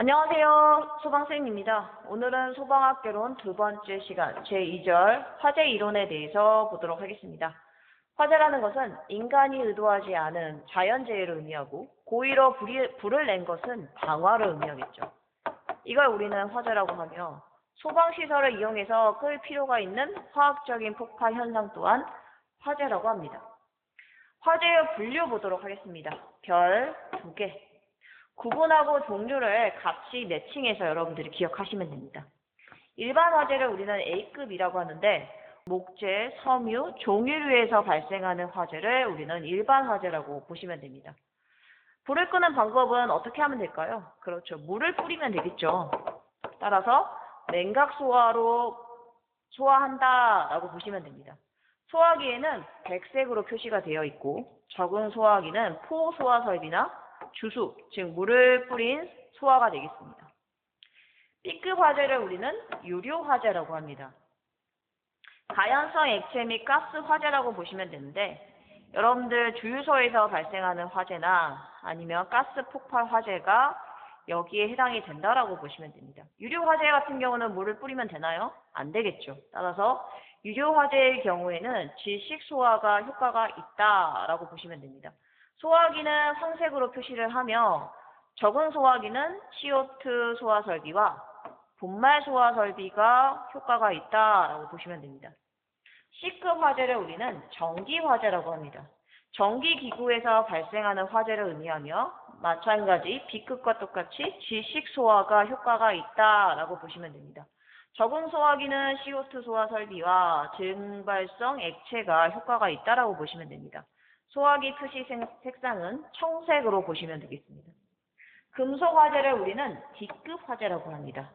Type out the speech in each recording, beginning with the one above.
안녕하세요. 소방쌤입니다. 오늘은 소방학개론 두 번째 시간 제2절 화재 이론에 대해서 보도록 하겠습니다. 화재라는 것은 인간이 의도하지 않은 자연재해를 의미하고 고의로 불을 낸 것은 방화를 의미하겠죠. 이걸 우리는 화재라고 하며 소방시설을 이용해서 끌 필요가 있는 화학적인 폭발 현상 또한 화재라고 합니다. 화재의 분류 보도록 하겠습니다. 별 2개. 구분하고 종류를 같이 매칭해서 여러분들이 기억하시면 됩니다. 일반 화재를 우리는 A급이라고 하는데 목재, 섬유, 종유류에서 발생하는 화재를 우리는 일반 화재라고 보시면 됩니다. 불을 끄는 방법은 어떻게 하면 될까요? 그렇죠. 물을 뿌리면 되겠죠. 따라서 냉각소화로 소화한다라고 보시면 됩니다. 소화기에는 백색으로 표시가 되어 있고 적응 소화기는 포소화 설비나 주수, 즉 물을 뿌린 소화가 되겠습니다. B급 화재를 우리는 유료 화재라고 합니다. 가연성 액체 및 가스 화재라고 보시면 되는데 여러분들 주유소에서 발생하는 화재나 아니면 가스 폭발 화재가 여기에 해당이 된다라고 보시면 됩니다. 유료 화재 같은 경우는 물을 뿌리면 되나요? 안 되겠죠. 따라서 유료 화재의 경우에는 질식 소화가 효과가 있다라고 보시면 됩니다. 소화기는 황색으로 표시를 하며 적응 소화기는 CO2 소화 설비와 분말 소화 설비가 효과가 있다라고 보시면 됩니다. C급 화재를 우리는 전기 화재라고 합니다. 전기 기구에서 발생하는 화재를 의미하며 마찬가지 B급과 똑같이 질식 소화가 효과가 있다라고 보시면 됩니다. 적응 소화기는 CO2 소화 설비와 증발성 액체가 효과가 있다라고 보시면 됩니다. 소화기 표시 색상은 청색으로 보시면 되겠습니다. 금속 화재를 우리는 D급 화재라고 합니다.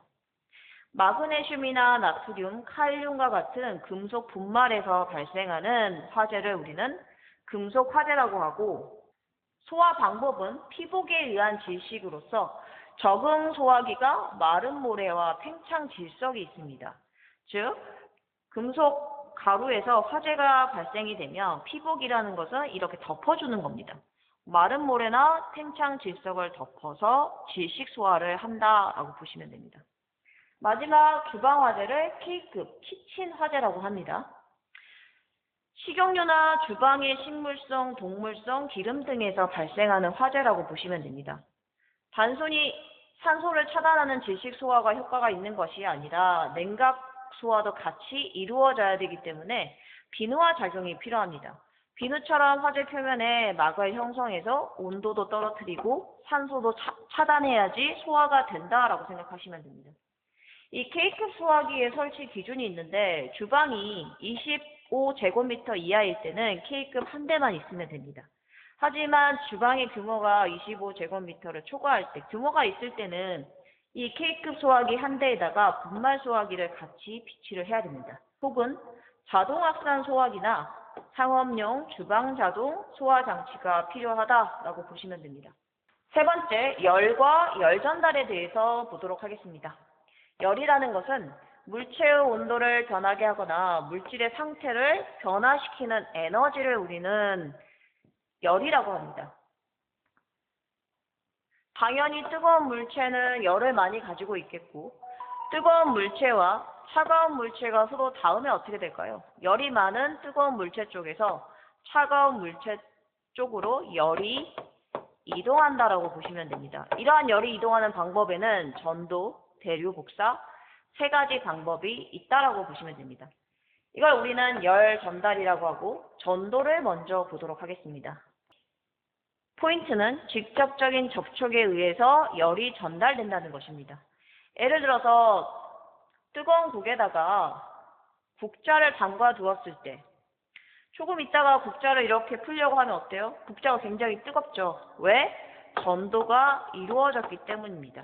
마그네슘이나 나트륨, 칼륨과 같은 금속 분말에서 발생하는 화재를 우리는 금속 화재라고 하고 소화 방법은 피복에 의한 질식으로서 적응 소화기가 마른 모래와 팽창 질석이 있습니다. 즉, 금속 가루에서 화재가 발생이 되면 피복이라는 것은 이렇게 덮어주는 겁니다. 마른 모래나 팽창 질석을 덮어서 질식 소화를 한다라고 보시면 됩니다. 마지막 주방 화재를 K급 키친 화재라고 합니다. 식용유나 주방의 식물성, 동물성, 기름 등에서 발생하는 화재라고 보시면 됩니다. 단순히 산소를 차단하는 질식 소화가 효과가 있는 것이 아니라 냉각 소화도 같이 이루어져야 되기 때문에 비누화 작용이 필요합니다. 비누처럼 화재 표면에 막을 형성해서 온도도 떨어뜨리고 산소도 차단해야지 소화가 된다라고 생각하시면 됩니다. 이 K급 소화기의 설치 기준이 있는데 주방이 25제곱미터 이하일 때는 K급 한 대만 있으면 됩니다. 하지만 주방의 규모가 25제곱미터를 초과할 때 규모가 있을 때는 이 K급 소화기 한 대에다가 분말 소화기를 같이 비치를 해야 됩니다. 혹은 자동 확산 소화기나 상업용 주방 자동 소화 장치가 필요하다라고 보시면 됩니다. 세 번째, 열과 열 전달에 대해서 보도록 하겠습니다. 열이라는 것은 물체의 온도를 변하게 하거나 물질의 상태를 변화시키는 에너지를 우리는 열이라고 합니다. 당연히 뜨거운 물체는 열을 많이 가지고 있겠고 뜨거운 물체와 차가운 물체가 서로 닿으면 어떻게 될까요? 열이 많은 뜨거운 물체 쪽에서 차가운 물체 쪽으로 열이 이동한다라고 보시면 됩니다. 이러한 열이 이동하는 방법에는 전도, 대류, 복사 세 가지 방법이 있다라고 보시면 됩니다. 이걸 우리는 열 전달이라고 하고 전도를 먼저 보도록 하겠습니다. 포인트는 직접적인 접촉에 의해서 열이 전달된다는 것입니다. 예를 들어서 뜨거운 국에다가 국자를 담가 두었을 때 조금 있다가 국자를 이렇게 풀려고 하면 어때요? 국자가 굉장히 뜨겁죠. 왜? 전도가 이루어졌기 때문입니다.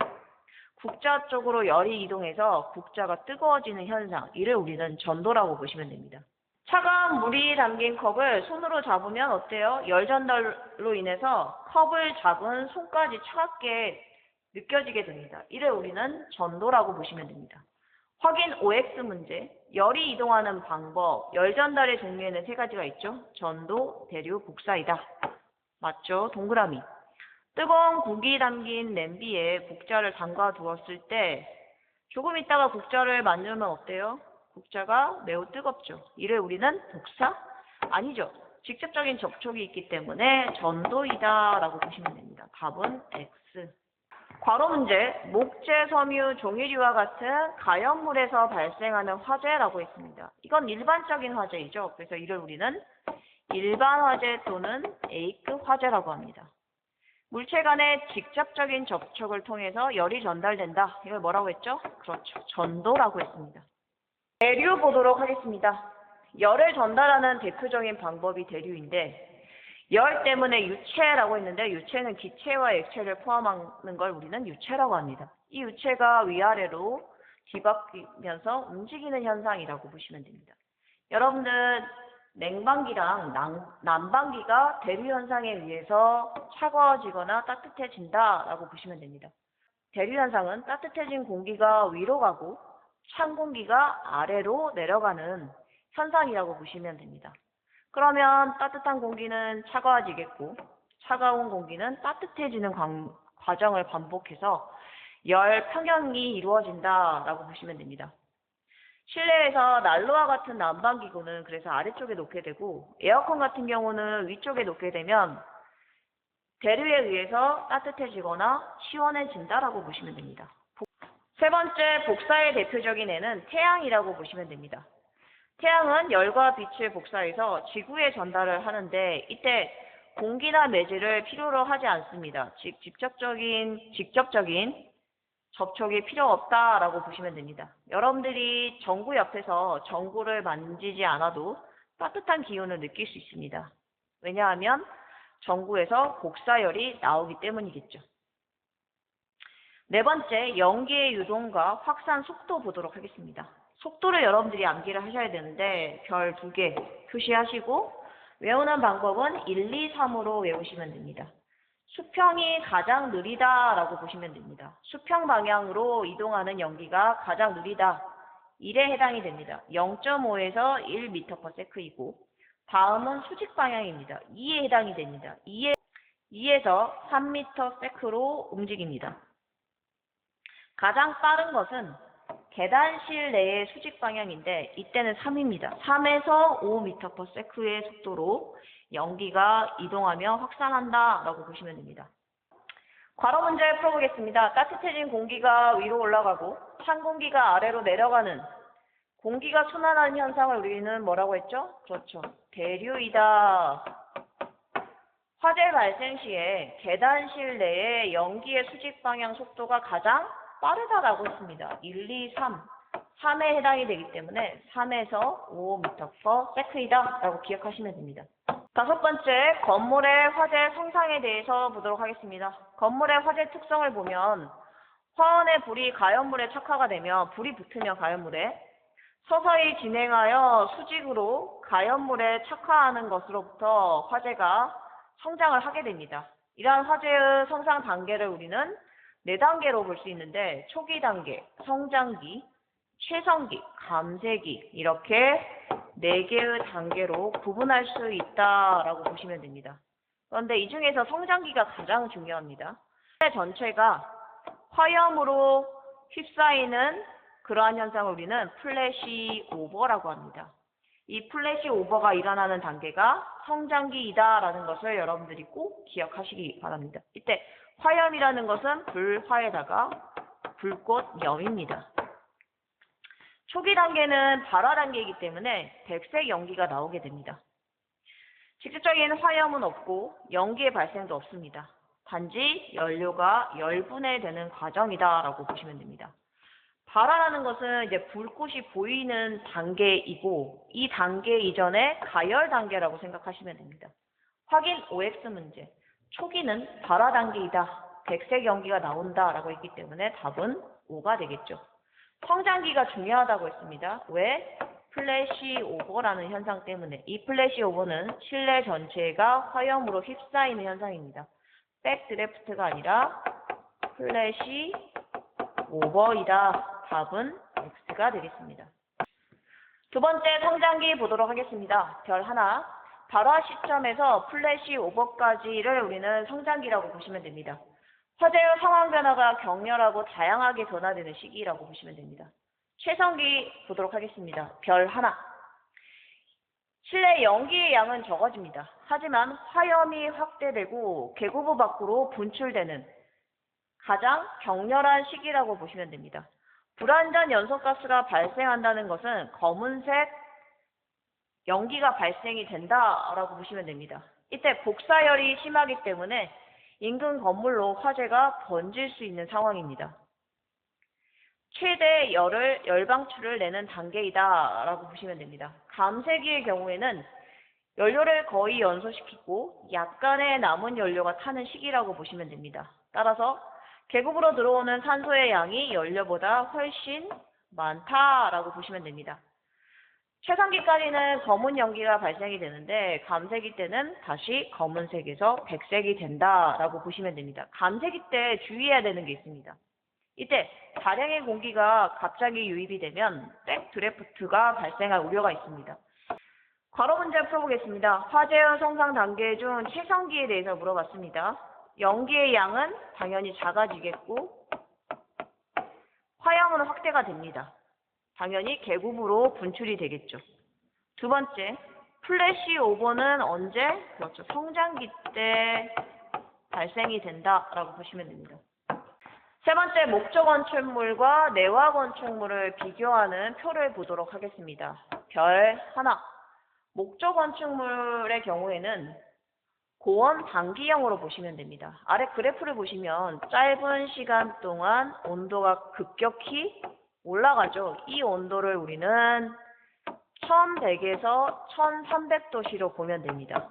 국자 쪽으로 열이 이동해서 국자가 뜨거워지는 현상, 이를 우리는 전도라고 보시면 됩니다. 차가운 물이 담긴 컵을 손으로 잡으면 어때요? 열 전달로 인해서 컵을 잡은 손까지 차갑게 느껴지게 됩니다. 이를 우리는 전도라고 보시면 됩니다. 확인 OX 문제, 열이 이동하는 방법, 열 전달의 종류에는 세 가지가 있죠. 전도, 대류, 복사이다. 맞죠? 동그라미. 뜨거운 국이 담긴 냄비에 국자를 담가 두었을 때 조금 있다가 국자를 만지면 어때요? 국자가 매우 뜨겁죠. 이를 우리는 복사? 아니죠. 직접적인 접촉이 있기 때문에 전도이다 라고 보시면 됩니다. 답은 X. 괄호 문제, 목재, 섬유, 종이류와 같은 가연물에서 발생하는 화재라고 했습니다. 이건 일반적인 화재이죠. 그래서 이를 우리는 일반 화재 또는 A급 화재라고 합니다. 물체 간의 직접적인 접촉을 통해서 열이 전달된다. 이걸 뭐라고 했죠? 그렇죠. 전도라고 했습니다. 대류 보도록 하겠습니다. 열을 전달하는 대표적인 방법이 대류인데 열 때문에 유체라고 했는데 유체는 기체와 액체를 포함하는 걸 우리는 유체라고 합니다. 이 유체가 위아래로 뒤바뀌면서 움직이는 현상이라고 보시면 됩니다. 여러분들 냉방기랑 난방기가 대류 현상에 의해서 차가워지거나 따뜻해진다라고 보시면 됩니다. 대류 현상은 따뜻해진 공기가 위로 가고 찬 공기가 아래로 내려가는 현상이라고 보시면 됩니다. 그러면 따뜻한 공기는 차가워지겠고 차가운 공기는 따뜻해지는 과정을 반복해서 열 평형이 이루어진다라고 보시면 됩니다. 실내에서 난로와 같은 난방기구는 그래서 아래쪽에 놓게 되고 에어컨 같은 경우는 위쪽에 놓게 되면 대류에 의해서 따뜻해지거나 시원해진다라고 보시면 됩니다. 세 번째, 복사의 대표적인 애는 태양이라고 보시면 됩니다. 태양은 열과 빛을 복사해서 지구에 전달을 하는데 이때 공기나 매질을 필요로 하지 않습니다. 즉 직접적인 접촉이 필요 없다라고 보시면 됩니다. 여러분들이 전구 옆에서 전구를 만지지 않아도 따뜻한 기운을 느낄 수 있습니다. 왜냐하면 전구에서 복사열이 나오기 때문이겠죠. 네 번째, 연기의 유동과 확산 속도 보도록 하겠습니다. 속도를 여러분들이 암기를 하셔야 되는데 별 2개 표시하시고 외우는 방법은 1, 2, 3으로 외우시면 됩니다. 수평이 가장 느리다라고 보시면 됩니다. 수평 방향으로 이동하는 연기가 가장 느리다. 1에 해당이 됩니다. 0.5에서 1m/s이고 다음은 수직 방향입니다. 2에 해당이 됩니다. 2에서 3m/s로 움직입니다. 가장 빠른 것은 계단실 내의 수직 방향인데 이때는 3입니다. 3에서 5m/s의 속도로 연기가 이동하며 확산한다 라고 보시면 됩니다. 괄호 문제 풀어보겠습니다. 따뜻해진 공기가 위로 올라가고 찬 공기가 아래로 내려가는 공기가 순환하는 현상을 우리는 뭐라고 했죠? 그렇죠. 대류이다. 화재 발생 시에 계단실 내의 연기의 수직 방향 속도가 가장 빠르다라고 했습니다. 1, 2, 3. 3에 해당이 되기 때문에 3에서 5m/s이다 라고 기억하시면 됩니다. 다섯 번째, 건물의 화재 성상에 대해서 보도록 하겠습니다. 건물의 화재 특성을 보면 화원의 불이 가연물에 착화가 되면 불이 붙으면 가연물에 서서히 진행하여 수직으로 가연물에 착화하는 것으로부터 화재가 성장을 하게 됩니다. 이러한 화재의 성장 단계를 우리는 4단계로 볼 수 있는데 초기 단계, 성장기, 최성기, 감쇄기 이렇게 4개의 단계로 구분할 수 있다라고 보시면 됩니다. 그런데 이 중에서 성장기가 가장 중요합니다. 전체가 화염으로 휩싸이는 그러한 현상을 우리는 플래시 오버라고 합니다. 이 플래시 오버가 일어나는 단계가 성장기이다라는 것을 여러분들이 꼭 기억하시기 바랍니다. 이때 화염이라는 것은 불화에다가 불꽃염입니다. 초기 단계는 발화 단계이기 때문에 백색 연기가 나오게 됩니다. 직접적인 화염은 없고 연기의 발생도 없습니다. 단지 연료가 열분해되는 과정이다라고 보시면 됩니다. 발화라는 것은 이제 불꽃이 보이는 단계이고 이 단계 이전에 가열 단계라고 생각하시면 됩니다. 확인 OX 문제. 초기는 발화 단계이다. 백색 연기가 나온다라고 했기 때문에 답은 5가 되겠죠. 성장기가 중요하다고 했습니다. 왜? 플래시 오버라는 현상 때문에. 이 플래시 오버는 실내 전체가 화염으로 휩싸이는 현상입니다. 백드래프트가 아니라 플래시 오버이다. 답은 X가 되겠습니다. 두 번째 성장기 보도록 하겠습니다. 별 하나. 발화 시점에서 플래시 오버까지를 우리는 성장기라고 보시면 됩니다. 화재의 상황 변화가 격렬하고 다양하게 변화되는 시기라고 보시면 됩니다. 최성기 보도록 하겠습니다. 별 하나. 실내 연기의 양은 적어집니다. 하지만 화염이 확대되고 계구부 밖으로 분출되는 가장 격렬한 시기라고 보시면 됩니다. 불완전 연소가스가 발생한다는 것은 검은색 연기가 발생이 된다라고 보시면 됩니다. 이때 복사열이 심하기 때문에 인근 건물로 화재가 번질 수 있는 상황입니다. 최대 열방출을 내는 단계이다 라고 보시면 됩니다. 감쇄기의 경우에는 연료를 거의 연소시키고 약간의 남은 연료가 타는 시기라고 보시면 됩니다. 따라서 계급으로 들어오는 산소의 양이 연료보다 훨씬 많다라고 보시면 됩니다. 최상기까지는 검은 연기가 발생이 되는데 감쇄기 때는 다시 검은색에서 백색이 된다라고 보시면 됩니다. 감쇄기 때 주의해야 되는 게 있습니다. 이때 다량의 공기가 갑자기 유입이 되면 백드래프트가 발생할 우려가 있습니다. 괄호 문제 풀어보겠습니다. 화재의 성장 단계 중 최상기에 대해서 물어봤습니다. 연기의 양은 당연히 작아지겠고 화염은 확대가 됩니다. 당연히 계급으로 분출이 되겠죠. 두 번째, 플래시 오버는 언제? 그렇죠. 성장기 때 발생이 된다라고 보시면 됩니다. 세 번째, 목적 건축물과 내화 건축물을 비교하는 표를 보도록 하겠습니다. 별 하나. 목적 건축물의 경우에는 고온 단기형으로 보시면 됩니다. 아래 그래프를 보시면 짧은 시간 동안 온도가 급격히 올라가죠. 이 온도를 우리는 1100에서 1300도씨로 보면 됩니다.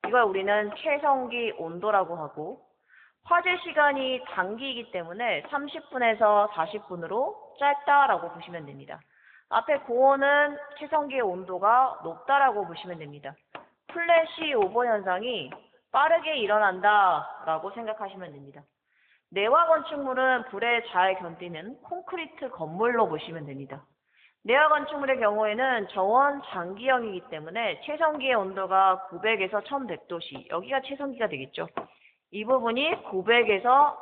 이걸 우리는 최성기 온도라고 하고 화재 시간이 단기이기 때문에 30분에서 40분으로 짧다라고 보시면 됩니다. 앞에 고온은 최성기의 온도가 높다라고 보시면 됩니다. 플래시 오버 현상이 빠르게 일어난다라고 생각하시면 됩니다. 내화 건축물은 불에 잘 견디는 콘크리트 건물로 보시면 됩니다. 내화 건축물의 경우에는 저온 장기형이기 때문에 최성기의 온도가 900에서 1100도씨, 여기가 최성기가 되겠죠. 이 부분이 900에서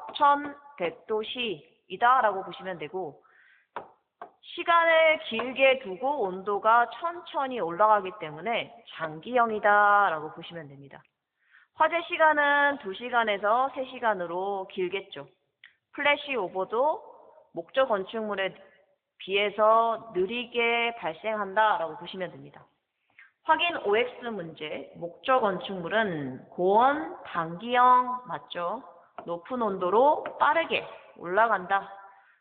1100도씨이다 라고 보시면 되고 시간을 길게 두고 온도가 천천히 올라가기 때문에 장기형이다 라고 보시면 됩니다. 화재 시간은 2시간에서 3시간으로 길겠죠. 플래시 오버도 목적 건축물에 비해서 느리게 발생한다라고 보시면 됩니다. 확인 OX 문제, 목적 건축물은 고온 단기형 맞죠? 높은 온도로 빠르게 올라간다.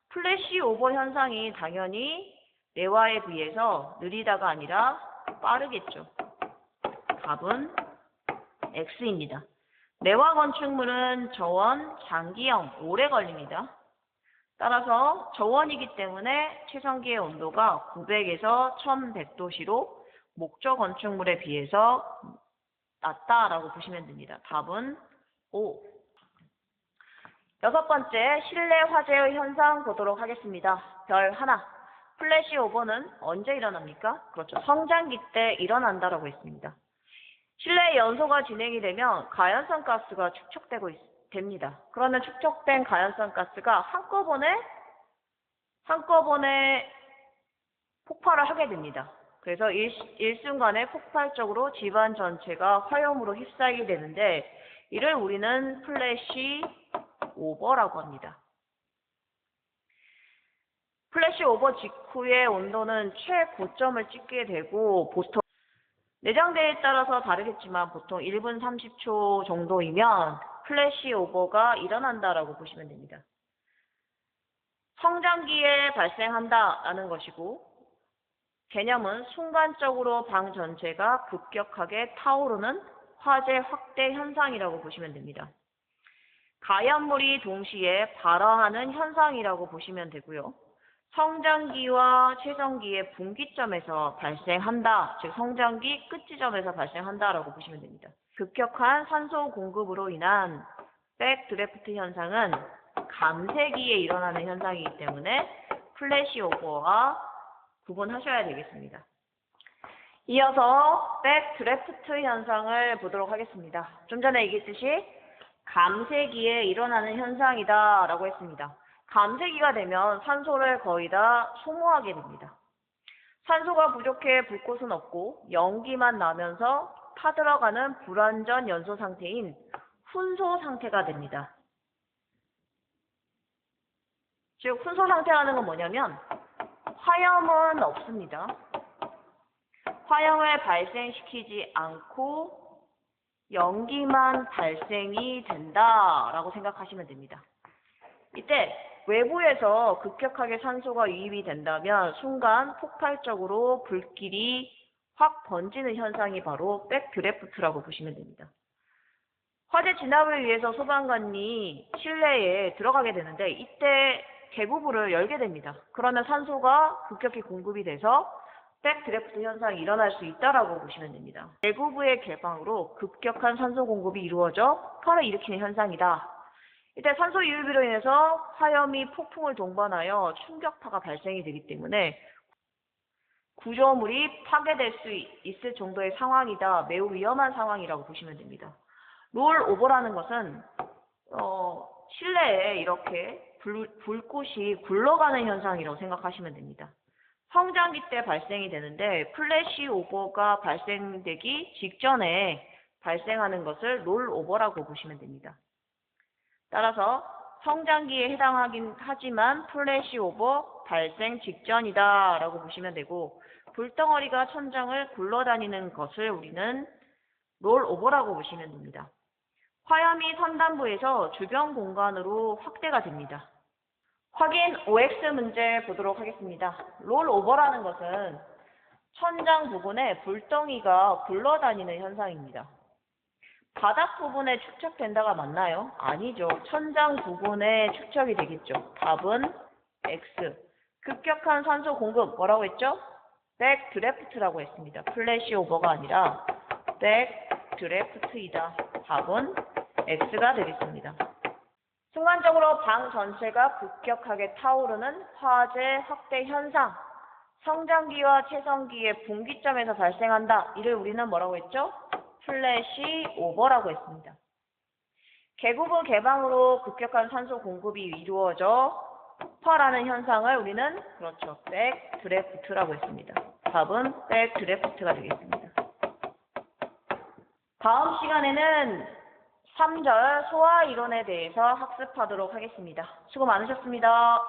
플래시 오버 현상이 당연히 내화에 비해서 느리다가 아니라 빠르겠죠. 답은 X입니다. 내화 건축물은 저온 장기형 오래 걸립니다. 따라서 저온이기 때문에 최성기의 온도가 900에서 1100도씨로 목적 건축물에 비해서 낮다라고 보시면 됩니다. 답은 O. 여섯 번째, 실내 화재의 현상 보도록 하겠습니다. 별 하나. 플래시 오버는 언제 일어납니까? 그렇죠. 성장기 때 일어난다라고 했습니다. 실내 연소가 진행이 되면 가연성 가스가 축적되고 됩니다. 그러면 축적된 가연성 가스가 한꺼번에 폭발을 하게 됩니다. 그래서 일순간에 폭발적으로 집안 전체가 화염으로 휩싸이게 되는데 이를 우리는 플래시 오버라고 합니다. 플래시 오버 직후의 온도는 최고점을 찍게 되고 보통 내장대에 따라서 다르겠지만 보통 1분 30초 정도이면 플래시 오버가 일어난다라고 보시면 됩니다. 성장기에 발생한다라는 것이고 개념은 순간적으로 방 전체가 급격하게 타오르는 화재 확대 현상이라고 보시면 됩니다. 가연물이 동시에 발화하는 현상이라고 보시면 되고요. 성장기와 최성기의 분기점에서 발생한다, 즉 성장기 끝 지점에서 발생한다라고 보시면 됩니다. 급격한 산소 공급으로 인한 백드래프트 현상은 감쇄기에 일어나는 현상이기 때문에 플래시 오버와 구분하셔야 되겠습니다. 이어서 백드래프트 현상을 보도록 하겠습니다. 좀 전에 얘기했듯이 감쇄기에 일어나는 현상이다 라고 했습니다. 감쇄기가 되면 산소를 거의 다 소모하게 됩니다. 산소가 부족해 불꽃은 없고 연기만 나면서 타들어가는 불완전 연소 상태인 훈소 상태가 됩니다. 즉 훈소 상태라는 건 뭐냐면 화염은 없습니다. 화염을 발생시키지 않고 연기만 발생이 된다라고 생각하시면 됩니다. 이때 외부에서 급격하게 산소가 유입이 된다면 순간 폭발적으로 불길이 확 번지는 현상이 바로 백드래프트라고 보시면 됩니다. 화재 진압을 위해서 소방관이 실내에 들어가게 되는데 이때 계부부를 열게 됩니다. 그러면 산소가 급격히 공급이 돼서 백드래프트 현상이 일어날 수 있다라고 보시면 됩니다. 계부부의 개방으로 급격한 산소 공급이 이루어져 화를 일으키는 현상이다. 이때 산소 유입으로 인해서 화염이 폭풍을 동반하여 충격파가 발생이 되기 때문에 구조물이 파괴될 수 있을 정도의 상황이다. 매우 위험한 상황이라고 보시면 됩니다. 롤오버라는 것은 실내에 이렇게 불꽃이 굴러가는 현상이라고 생각하시면 됩니다. 성장기 때 발생이 되는데 플래시 오버가 발생되기 직전에 발생하는 것을 롤오버라고 보시면 됩니다. 따라서 성장기에 해당하긴 하지만 플래시 오버 발생 직전이다 라고 보시면 되고 불덩어리가 천장을 굴러다니는 것을 우리는 롤오버라고 보시면 됩니다. 화염이 선단부에서 주변 공간으로 확대가 됩니다. 확인 OX 문제 보도록 하겠습니다. 롤오버라는 것은 천장 부분에 불덩이가 굴러다니는 현상입니다. 바닥 부분에 축적된다가 맞나요? 아니죠. 천장 부분에 축적이 되겠죠. 답은 X. 급격한 산소 공급 뭐라고 했죠? 백드래프트라고 했습니다. 플래시 오버가 아니라 백드래프트이다. 답은 X가 되겠습니다. 순간적으로 방 전체가 급격하게 타오르는 화재 확대 현상. 성장기와 채성기의 분기점에서 발생한다. 이를 우리는 뭐라고 했죠? 플래시 오버라고 했습니다. 계부부 개방으로 급격한 산소 공급이 이루어져 폭발하는 현상을 우리는 그렇죠. 백드래프트라고 했습니다. 답은 백드래프트가 되겠습니다. 다음 시간에는 3절 소화 이론에 대해서 학습하도록 하겠습니다. 수고 많으셨습니다.